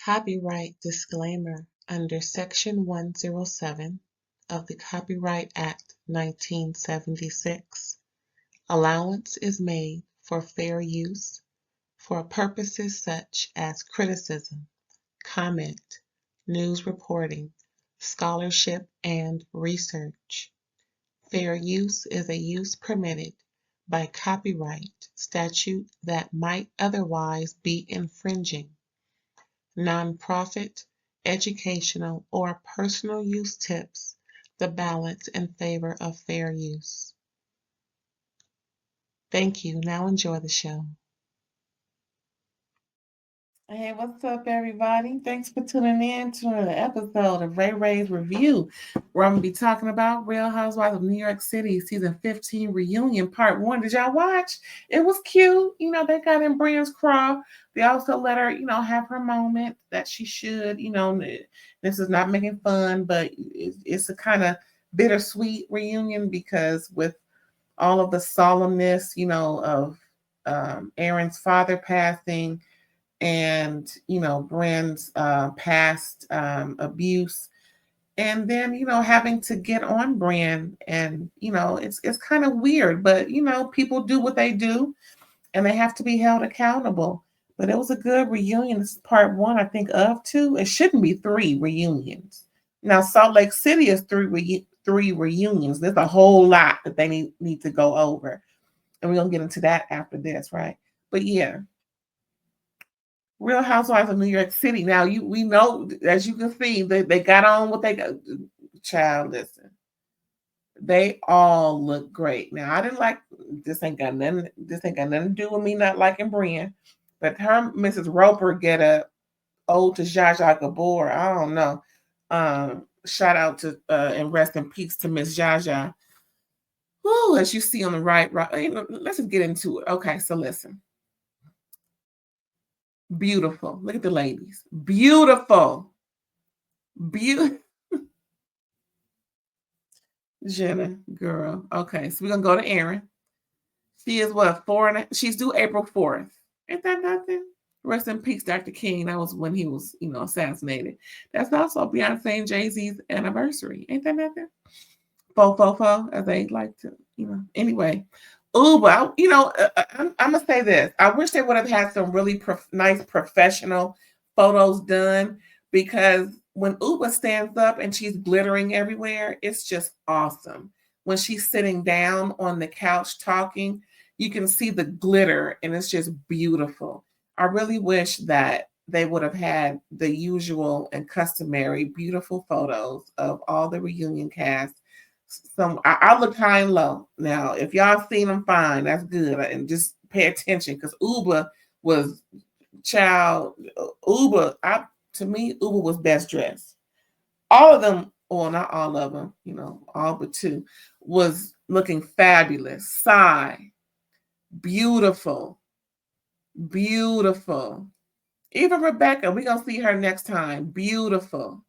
Copyright disclaimer under Section 107 of the Copyright Act 1976. Allowance is made for fair use for purposes such as criticism, comment, news reporting, scholarship, and research. Fair use is a use permitted by copyright statute that might otherwise be infringing. Nonprofit, educational, or personal use tips the balance in favor of fair use. Thank you. Now enjoy the show. Hey, what's up, everybody? Thanks for tuning in to another episode of RAERAEs Review, where I'm going to be talking about Real Housewives of New York City Season 15 Reunion Part 1. Did y'all watch? It was cute. You know, they got in Brynn's craw. They also let her, have her moment that she should. This is not making fun, but it's a kind of bittersweet reunion because with all of the solemnness, of Erin's father passing, and Brynn's past abuse, and then having to get on Brynn, and it's kind of weird, but people do what they do, and they have to be held accountable. But it was a good reunion. This is part 1, I think, of 2. It shouldn't be 3 reunions. Now Salt Lake City is 3 reunions. There's a whole lot that they need to go over, and we're gonna get into that after this, right? But yeah, Real Housewives of New York City. Now we know, as you can see, they got on what they got. Child, listen, they all look great. Now I didn't like this. Ain't got nothing. This ain't got nothing to do with me not liking Brynn, but her Mrs. Roper get a ode to Zsa Zsa Gabor. I don't know. Shout out to and rest in peace to Miss Zsa Zsa. Woo, as you see on the right. Let's just get into it. Okay, so listen. Beautiful. Look at the ladies. Beautiful. Jenna, girl. Okay, so we're gonna go to Erin. She is what, she's due April 4th. Ain't that nothing? Rest in peace, Dr. King. That was when he was, assassinated. That's also Beyonce and Jay-Z's anniversary. Ain't that nothing? Fo, as they like to, Anyway, Ubah, I'm gonna say this. I wish they would have had some really nice professional photos done, because when Ubah stands up and she's glittering everywhere, it's just awesome. When she's sitting down on the couch talking, you can see the glitter, and it's just beautiful. I really wish that they would have had the usual and customary beautiful photos of all the reunion cast. I looked high and low. Now, if y'all seen them, fine, that's good, and just pay attention, because Ubah was Ubah. To me, Ubah was best dressed. All of them, well, not all of them, all but 2, was looking fabulous. Sigh, beautiful. Even Rebecca, we're gonna see her next time. Beautiful.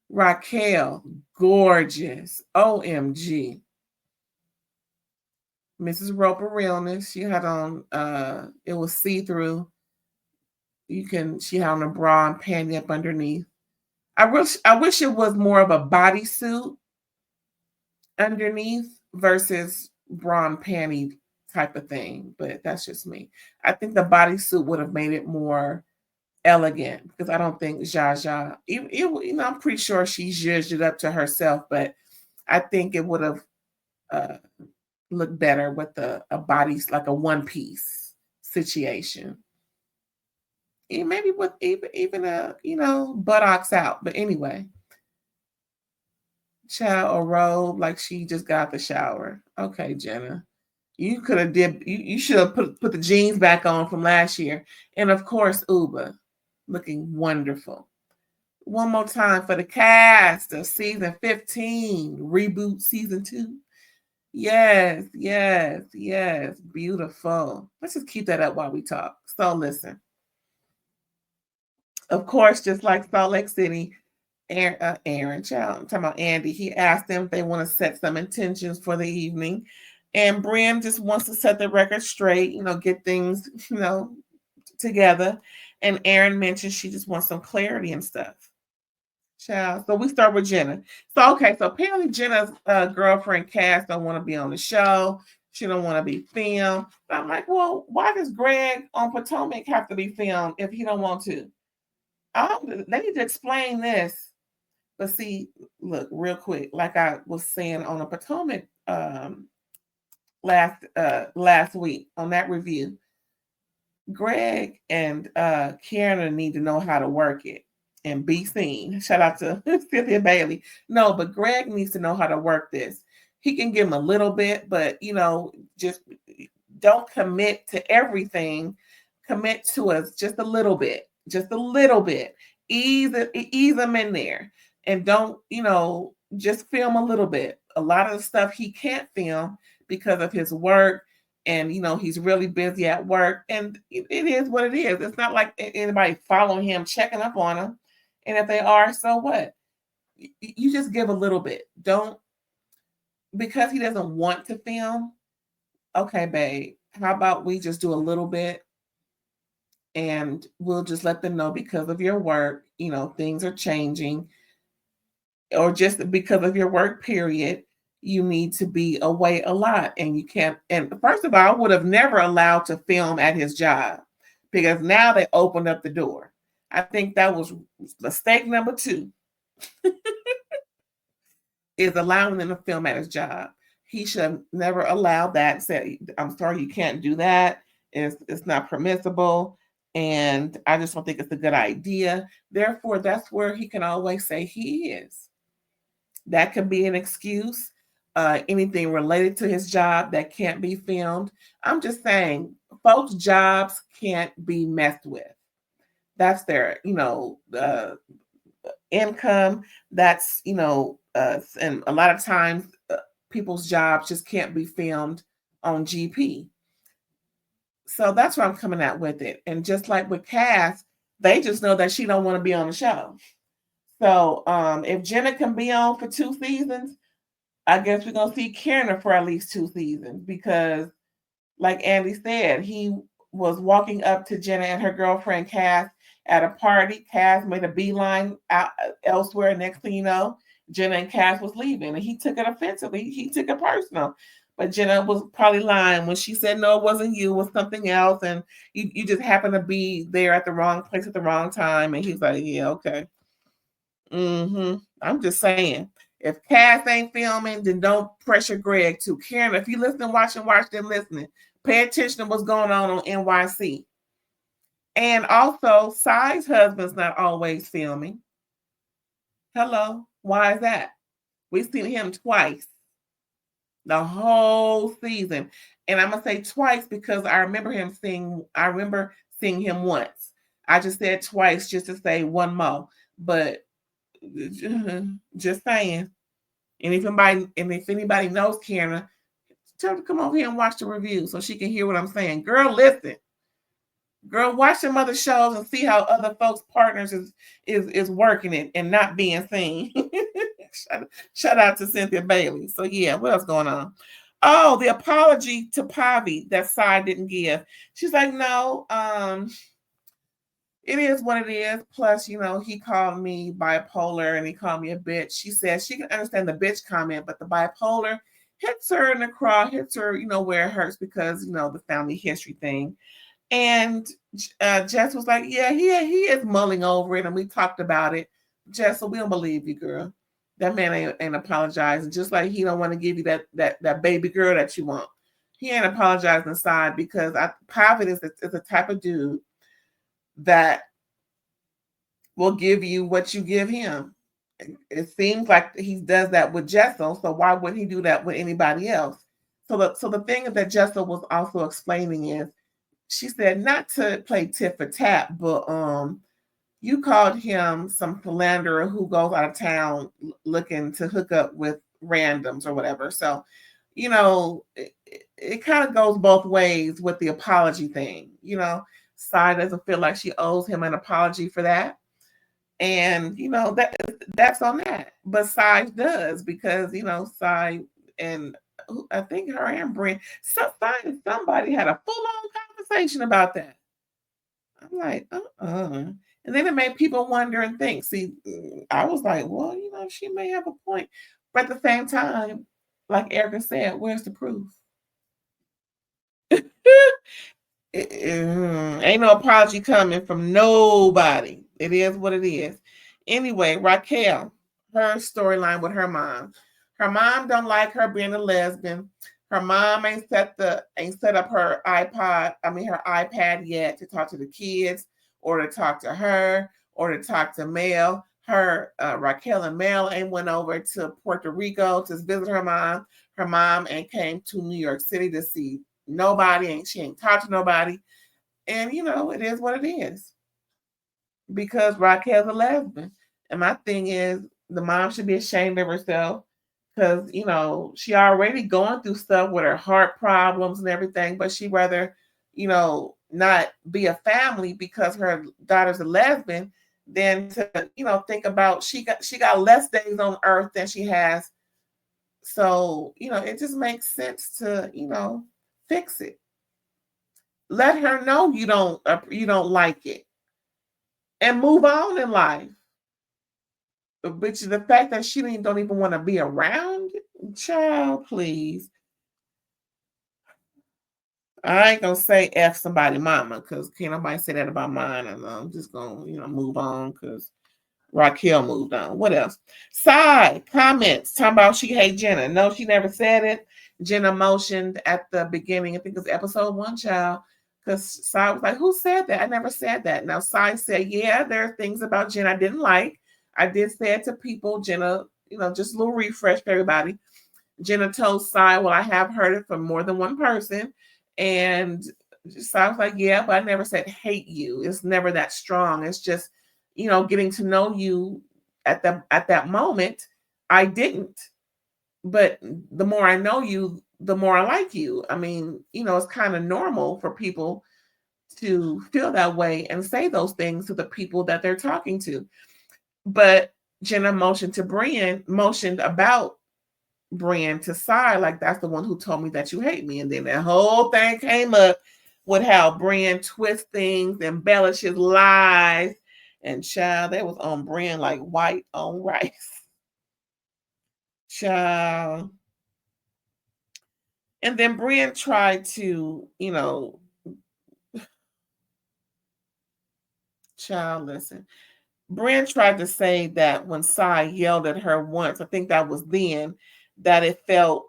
Raquel, gorgeous. OMG. Mrs. Roper realness. She had on it was see-through. She had on a bra and panty up underneath. I wish it was more of a bodysuit underneath versus bra and panty type of thing, but that's just me. I think the bodysuit would have made it more elegant, because I don't think Zsa Zsa, I'm pretty sure she zhuzhed it up to herself, but I think it would have looked better with a body, like a one-piece situation. Maybe with even a, buttocks out. But anyway, child, a robe like she just got the shower. Okay, Jenna. You could have you should have put the jeans back on from last year. And of course, Ubah, looking wonderful. One more time for the cast of season 15, reboot season 2. Yes. Beautiful. Let's just keep that up while we talk. So listen. Of course, just like Salt Lake City, Erin, child, I'm talking about Andy, he asked them if they want to set some intentions for the evening. And Brynn just wants to set the record straight, get things, together. And Erin mentioned she just wants some clarity and stuff. Child. So we start with Jenna. So apparently Jenna's girlfriend Cass don't want to be on the show. She don't want to be filmed. But I'm like, well, why does Greg on Potomac have to be filmed if he don't want to? They need to explain this. But see, look, real quick, like I was saying on a Potomac last week on that review, Greg and Karen need to know how to work it and be seen. Shout out to Cynthia Bailey. No, but Greg needs to know how to work this. He can give him a little bit, but just don't commit to everything. Commit to us just a little bit. Just a little bit. Ease them in there. And don't, just film a little bit. A lot of the stuff he can't film because of his work. And he's really busy at work, and it is what it is. It's not like anybody following him, checking up on him, and if they are, so what? You just give a little bit. Don't, because he doesn't want to film. Okay, babe, how about we just do a little bit, and we'll just let them know because of your work, things are changing, or just because of your work period. You need to be away a lot, and you can't. And first of all, I would have never allowed to film at his job, because now they opened up the door. I think that was mistake number 2 is allowing them to film at his job. He should have never allowed that. Said, I'm sorry, you can't do that. It's not permissible. And I just don't think it's a good idea. Therefore, that's where he can always say he is. That could be an excuse. Anything related to his job that can't be filmed. I'm just saying, folks' jobs can't be messed with. That's their, income. That's, and a lot of times people's jobs just can't be filmed on GP. So that's where I'm coming at with it. And just like with Cass, they just know that she don't want to be on the show. So if Jenna can be on for 2 seasons, I guess we're going to see Karen for at least 2 seasons, because like Andy said, he was walking up to Jenna and her girlfriend Cass at a party. Cass made a beeline out elsewhere. Next thing you know, Jenna and Cass was leaving, and he took it offensively. He took it personal. But Jenna was probably lying when she said, no, it wasn't you, it was something else. And you just happened to be there at the wrong place at the wrong time. And he's like, yeah, okay. I'm just saying. If Cass ain't filming, then don't pressure Greg to. Karen, if you listen, watch them listening. Pay attention to what's going on NYC. And also, Sai's husband's not always filming. Hello, why is that? We've seen him twice. The whole season. And I'm gonna say twice because I remember seeing him once. I just said twice just to say one more. But just saying. And if anybody knows Karen, tell her to come over here and watch the review so she can hear what I'm saying. Girl, listen. Girl, watch some other shows and see how other folks' partners is working it and not being seen. Shout out to Cynthia Bailey. So yeah, what else going on? Oh, the apology to Pavi that Sai didn't give. She's like, no, it is what it is. Plus, he called me bipolar and he called me a bitch. She says she can understand the bitch comment, but the bipolar hits her in the craw, hits her, where it hurts because, the family history thing. And Jess was like, yeah, he is mulling over it. And we talked about it. Jessel, we don't believe you, girl. That man ain't apologizing. Just like he don't want to give you that baby girl that you want. He ain't apologizing inside because Pavitt is a type of dude that will give you what you give him. It seems like he does that with Jessel, so why wouldn't he do that with anybody else? So the thing that Jessel was also explaining is, she said not to play tit for tat, but you called him some philanderer who goes out of town looking to hook up with randoms or whatever. So, it kind of goes both ways with the apology thing. Sai doesn't feel like she owes him an apology for that. And, that's on that. But Sai does because, Sai and I think her and Brynn, somebody had a full-on conversation about that. I'm like, and then it made people wonder and think. See, I was like, well, she may have a point. But at the same time, like Erica said, where's the proof? Ain't no apology coming from nobody. It is what it is. Anyway, Raquel, her storyline with her mom. Her mom don't like her being a lesbian. Her mom ain't set up her iPad yet to talk to the kids or to talk to her or to talk to Mel. Her Raquel and Mel ain't went over to Puerto Rico to visit her mom. Her mom ain't came to New York City to see nobody, and she ain't talked to nobody. And it is what it is. Because Raquel's a lesbian. And my thing is the mom should be ashamed of herself because she already going through stuff with her heart problems and everything, but she rather not be a family because her daughter's a lesbian than to think about she got less days on earth than she has. So it just makes sense to fix it. Let her know you don't like it and move on in life. But the fact that she don't even want to be around, child, please. I ain't gonna say F somebody mama because can't nobody say that about mine. And I'm just gonna move on because Raquel moved on. What else? Side comments talking about she hate Jenna. No, she never said it. Jenna motioned at the beginning. I think it was episode 1, child. Because Sai was like, who said that? I never said that. Now Sai said, yeah, there are things about Jenna I didn't like. I did say it to people. Jenna, just a little refresh for everybody. Jenna told Sai, well, I have heard it from more than one person. And Sai was like, yeah, but I never said hate you. It's never that strong. It's just, getting to know you at that moment. I didn't. But the more I know you, the more I like you. I mean, it's kind of normal for people to feel that way and say those things to the people that they're talking to. But Jenna motioned about Brynn to Sai, like that's the one who told me that you hate me. And then that whole thing came up with how Brynn twists things, embellishes lies, and child, that was on Brynn like white on rice. Child. And then Brynn tried to, child, listen. Brynn tried to say that when Sai yelled at her once, I think that was then, that it felt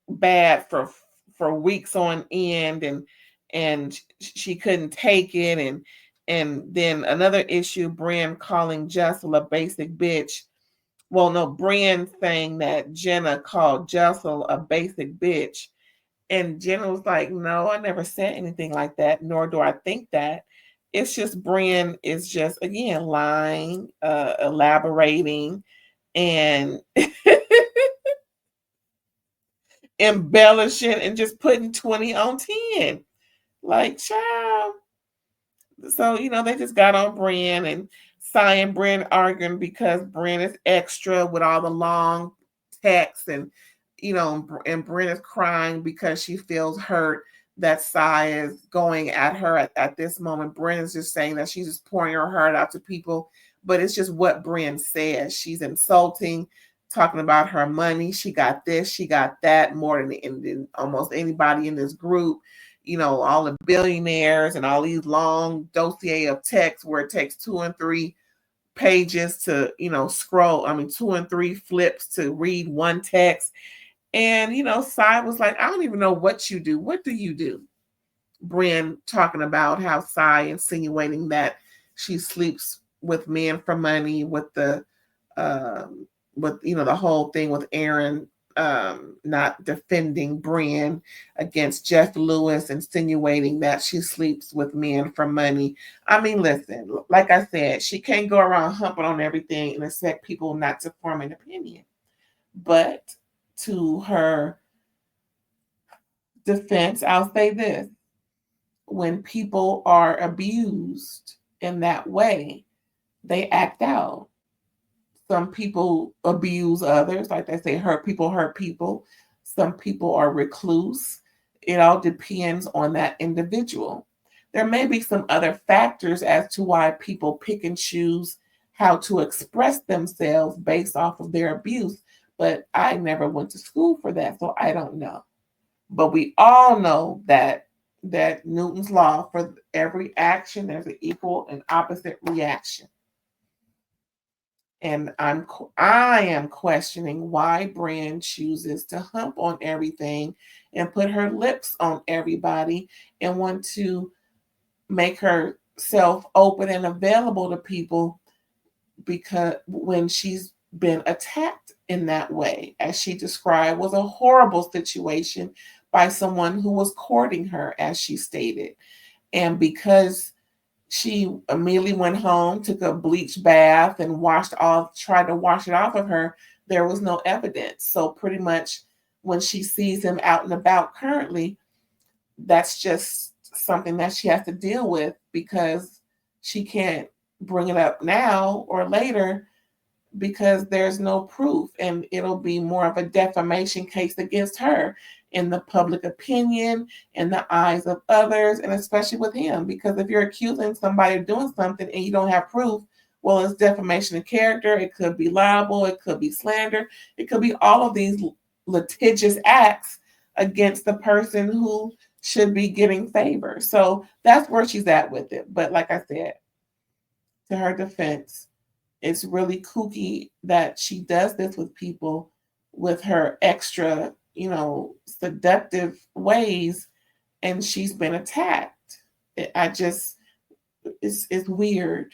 bad for weeks on end, and she couldn't take it, and then another issue, Brynn calling Jessel a basic bitch. Well, no, Brynn saying that Jenna called Jessel a basic bitch. And Jenna was like, no, I never said anything like that, nor do I think that. It's just Brynn is just, again, lying, elaborating, and embellishing and just putting 20 on 10. Like, child. So, they just got on Brynn, and Sai and Brynn arguing because Brynn is extra with all the long texts, and and Brynn is crying because she feels hurt that Sai is going at her at this moment. Brynn is just saying that she's just pouring her heart out to people, but it's just what Brynn says. She's insulting, talking about her money. She got this, she got that, more than almost anybody in this group. All the billionaires and all these long dossier of text where it takes 2 and 3 pages to, scroll. 2 and 3 flips to read one text. And, Sai was like, I don't even know what you do. What do you do? Brynn talking about how Sai insinuating that she sleeps with men for money, with the the whole thing with Erin not defending Brynn against Jeff Lewis, insinuating that she sleeps with men for money. Listen, like I said, she can't go around humping on everything and expect people not to form an opinion. But to her defense, I'll say this. When people are abused in that way, they act out. Some people abuse others, like they say, hurt people hurt people. Some people are recluse. It all depends on that individual. There may be some other factors as to why people pick and choose how to express themselves based off of their abuse, but I never went to school for that, so I don't know. But we all know that Newton's law, for every action there's an equal and opposite reaction. And I am questioning why Brynn chooses to hump on everything and put her lips on everybody and want to make herself open and available to people, because when she's been attacked in that way, as she described, was a horrible situation by someone who was courting her, as she stated. And because she immediately went home, took a bleach bath, and tried to wash it off of her, there was no evidence. So pretty much when she sees him out and about currently, that's just something that she has to deal with, because she can't bring it up now or later because there's no proof, and it'll be more of a defamation case against her in the public opinion, in the eyes of others, and especially with him, because if you're accusing somebody of doing something and you don't have proof, well, it's defamation of character, it could be libel, it could be slander, it could be all of these litigious acts against the person who should be getting favor. So that's where she's at with it. But like I said, to her defense, it's really kooky that she does this with people with her extra, seductive ways, and she's been attacked. It's weird.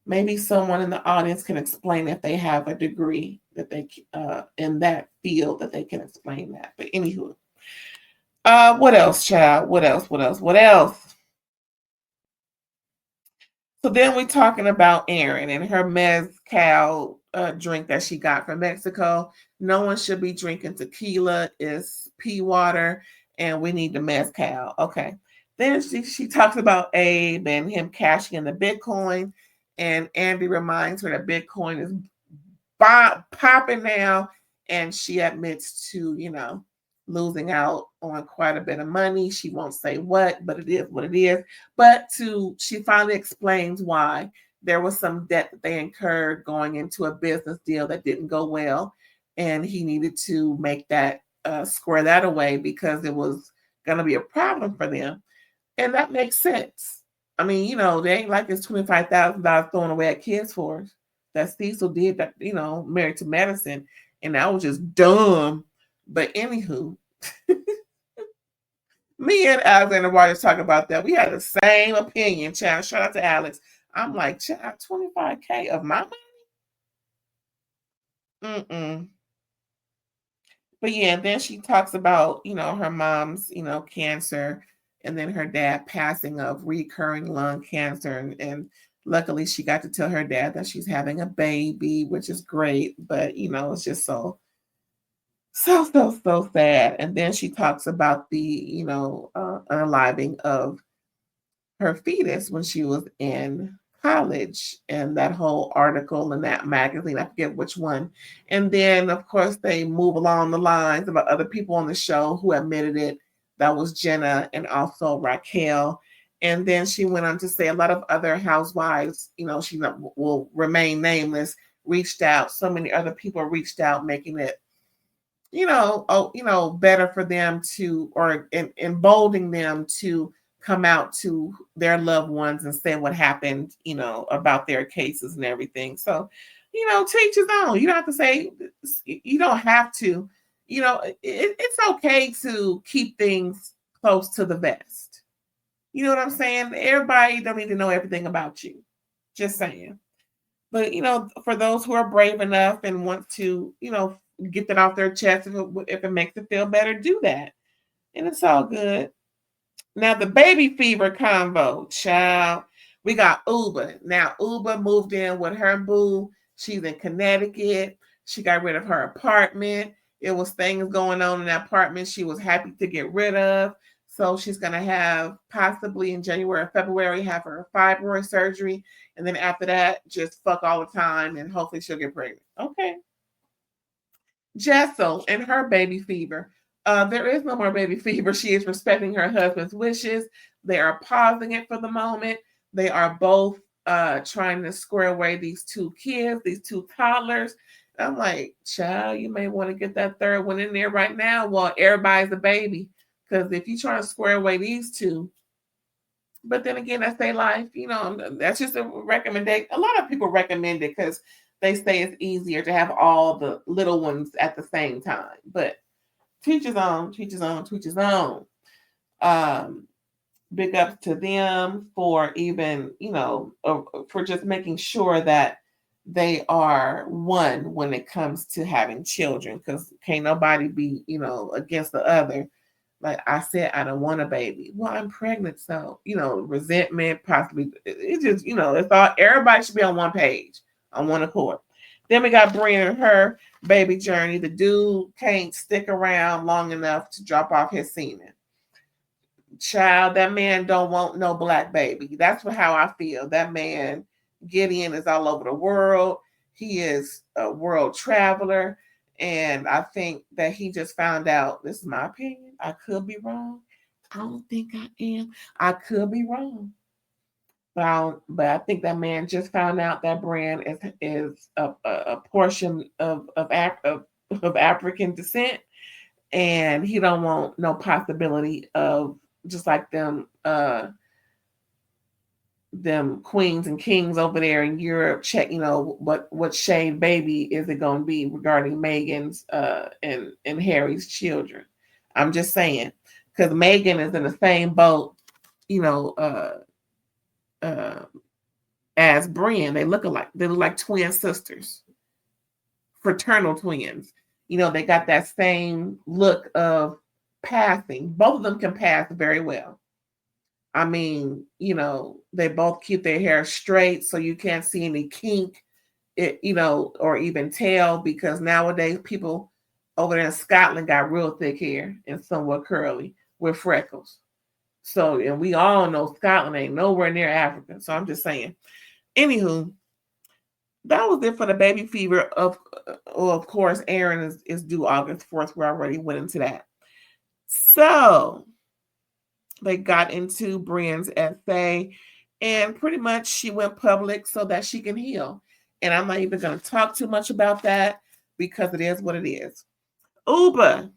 Maybe someone in the audience can explain if they have a degree that they in that field that they can explain that. But anywho, what else, child? What else? What else? What else? So then we're talking about Erin and her mezcal drink that she got from Mexico. No one should be drinking tequila. It's pea water, and we need the mezcal. Okay. Then she talks about Abe and him cashing in the Bitcoin, and Andy reminds her that Bitcoin is popping now, and she admits to, losing out on quite a bit of money. She won't say what, but it is what it is. But she finally explains why there was some debt that they incurred going into a business deal that didn't go well, and he needed to make that square that away because it was going to be a problem for them, and that makes sense. I mean, they ain't like it's $25,000 thrown away at kids for that Cecil did, that Married to Medicine, and that was just dumb. But anywho, me and Alexander Waters talk about that. We had the same opinion, child. Shout out to Alex. I'm like, child, $25K of my money? Mm-mm. But yeah, then she talks about, her mom's, cancer, and then her dad passing of recurring lung cancer. And luckily she got to tell her dad that she's having a baby, which is great. But, it's just so sad. And then she talks about the, unaliving of her fetus when she was in college, and that whole article in that magazine, I forget which one. And then, of course, they move along the lines about other people on the show who admitted it. That was Jenna and also Raquel. And then she went on to say a lot of other housewives, she will remain nameless, reached out. So many other people reached out, making it better for them to, or emboldening them to come out to their loved ones and say what happened, about their cases and everything. So, teach his own. You don't have to say, you don't have to, it's okay to keep things close to the vest. You know what I'm saying? Everybody don't need to know everything about you. Just saying. But, for those who are brave enough and want to, get that off their chest, if it makes it feel better, do that. And it's all good. Now, the baby fever convo, child. We got Ubah. Now, Ubah moved in with her boo. She's in Connecticut. She got rid of her apartment. It was things going on in that apartment she was happy to get rid of. So she's going to have, possibly in January or February, have her fibroid surgery. And then after that, just fuck all the time, and hopefully she'll get pregnant. Okay. Jessel and her baby fever. There is no more baby fever. She is respecting her husband's wishes. They are pausing it for the moment. They are both trying to square away these two kids, these two toddlers. I'm like, child, you may want to get that third one in there right now while everybody's a baby. Because if you try to square away these two, but then again, that's their life. That's just a recommendation. A lot of people recommend it because they say it's easier to have all the little ones at the same time. But teach his own, teach his own, teach his own. Big ups to them for even, for just making sure that they are one when it comes to having children, because can't nobody be, against the other. Like I said, I don't want a baby. Well, I'm pregnant, so resentment, possibly. It just, it's all. Everybody should be on one page, on one accord. Then we got Brynn and her baby journey. The dude can't stick around long enough to drop off his semen. Child, that man don't want no black baby. That's how I feel. That man, Gideon, is all over the world. He is a world traveler. And I think that he just found out, this is my opinion, I could be wrong. I don't think I am. I could be wrong. But I think that man just found out that Brynn is a portion of African descent, and he don't want no possibility of, just like them queens and kings over there in Europe, check, what shade baby is it going to be regarding Meghan's and Harry's children. I'm just saying, because Meghan is in the same boat, as Brynn. They look alike. They look like twin sisters, fraternal twins. They got that same look of passing. Both of them can pass very well. I mean, they both keep their hair straight so you can't see any kink, or even tail, because nowadays people over there in Scotland got real thick hair and somewhat curly with freckles. So, and we all know Scotland ain't nowhere near Africa. So I'm just saying. Anywho, that was it for the baby fever. Of course, Erin is due August 4th. We already went into that. So they got into Brynn's essay, and pretty much she went public so that she can heal. And I'm not even going to talk too much about that because it is what it is. Ubah.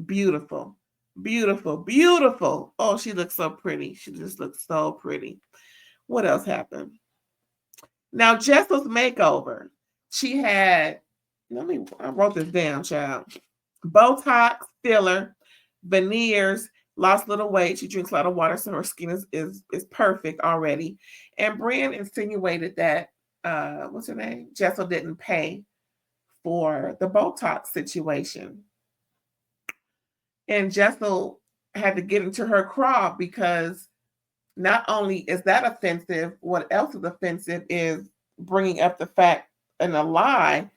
Beautiful. Beautiful. Beautiful. Oh, she looks so pretty. She just looks so pretty. What else happened? Now, Jessel's makeover. She had, I wrote this down, child. Botox, filler, veneers, lost a little weight. She drinks a lot of water, so her skin is perfect already. And Brynn insinuated that, what's her name? Jessel didn't pay for the Botox situation. And Jessel had to get into her craw because not only is that offensive, what else is offensive is bringing up the fact and a lie,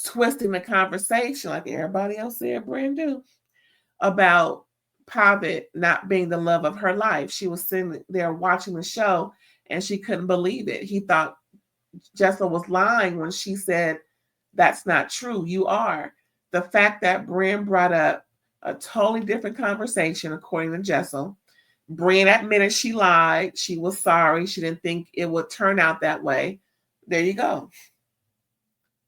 twisting the conversation like everybody else said, Brynn do, about Pavitt not being the love of her life. She was sitting there watching the show and she couldn't believe it. He thought Jessel was lying when she said, that's not true. You are. The fact that Brynn brought up a totally different conversation, according to Jessel. Brynn admitted she lied. She was sorry. She didn't think it would turn out that way. There you go.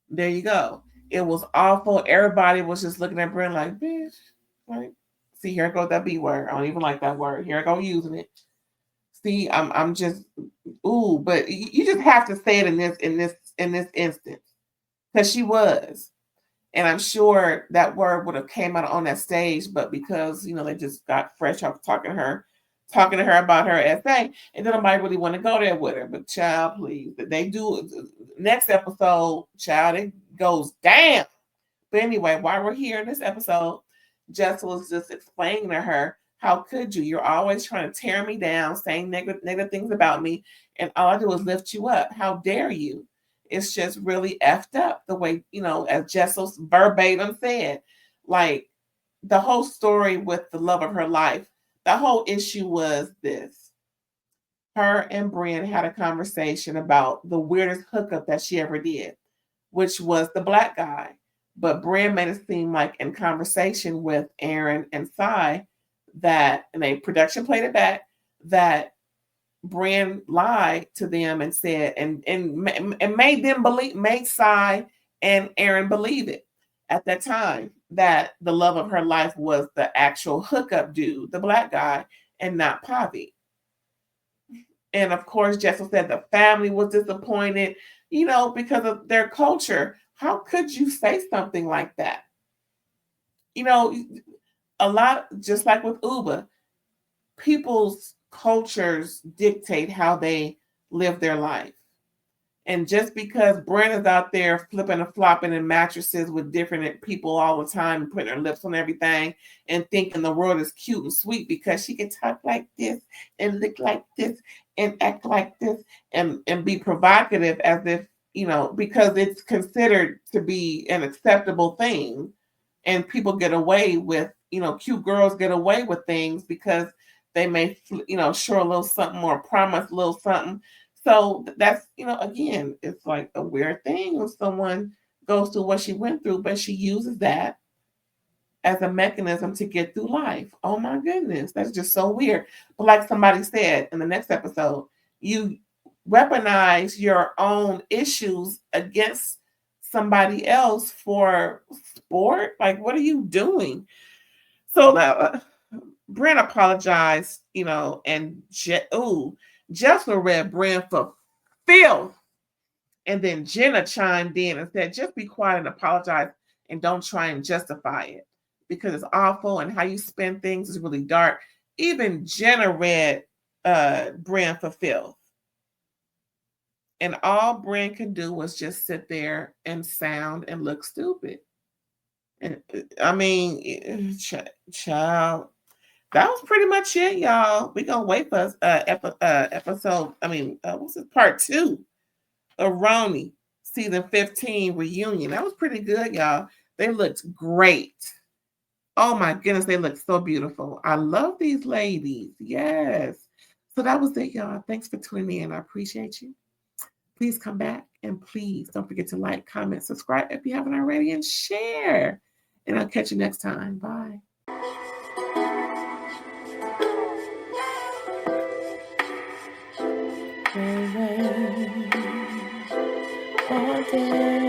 There you go. It was awful. Everybody was just looking at Brynn like, bitch. Right? See, here goes that B word. I don't even like that word. Here I go using it. See, I'm just, ooh, but you just have to say it in this instance. Because she was. And I'm sure that word would have came out on that stage, but because, they just got fresh off talking to her about her essay, and then nobody really want to go there with her. But child, please, they do. Next episode, child, it goes down. But anyway, while we're here in this episode, Jessel was just explaining to her, how could you? You're always trying to tear me down, saying negative things about me, and all I do is lift you up. How dare you? It's just really effed up the way, as Jessel's verbatim said, like the whole story with the love of her life. The whole issue was this. Her and Brynn had a conversation about the weirdest hookup that she ever did, which was the black guy. But Brynn made it seem like in conversation with Erin and Cy that, and they production played it back, that Brynn lied to them and said, and made them believe, made Cy and Erin believe it at that time, that the love of her life was the actual hookup dude, the black guy, and not Pavi. And of course, Jessel said the family was disappointed, because of their culture. How could you say something like that? A lot, just like with Ubah, people's cultures dictate how they live their life. And just because Brynn is out there flipping and flopping in mattresses with different people all the time and putting her lips on everything and thinking the world is cute and sweet because she can talk like this and look like this and act like this and be provocative as if, because it's considered to be an acceptable thing. And people get away with, cute girls get away with things because they may, show a little something or promise a little something. So that's, again, it's like a weird thing when someone goes through what she went through, but she uses that as a mechanism to get through life. Oh my goodness, that's just so weird. But like somebody said in the next episode, you weaponize your own issues against somebody else for sport. Like, what are you doing? So now, Brynn apologized, and Jessel read Brynn for filth. And then Jenna chimed in and said, just be quiet and apologize and don't try and justify it because it's awful and how you spend things is really dark. Even Jenna read Brynn for filth. And all Brynn could do was just sit there and sound and look stupid. And I mean, child, that was pretty much it, y'all. We're going to wait for episode, what's this, part 2 of RHONYC season 15 reunion. That was pretty good, y'all. They looked great. Oh my goodness, they look so beautiful. I love these ladies. Yes. So that was it, y'all. Thanks for tuning in. I appreciate you. Please come back and please don't forget to like, comment, subscribe if you haven't already, and share. And I'll catch you next time. Bye. All day.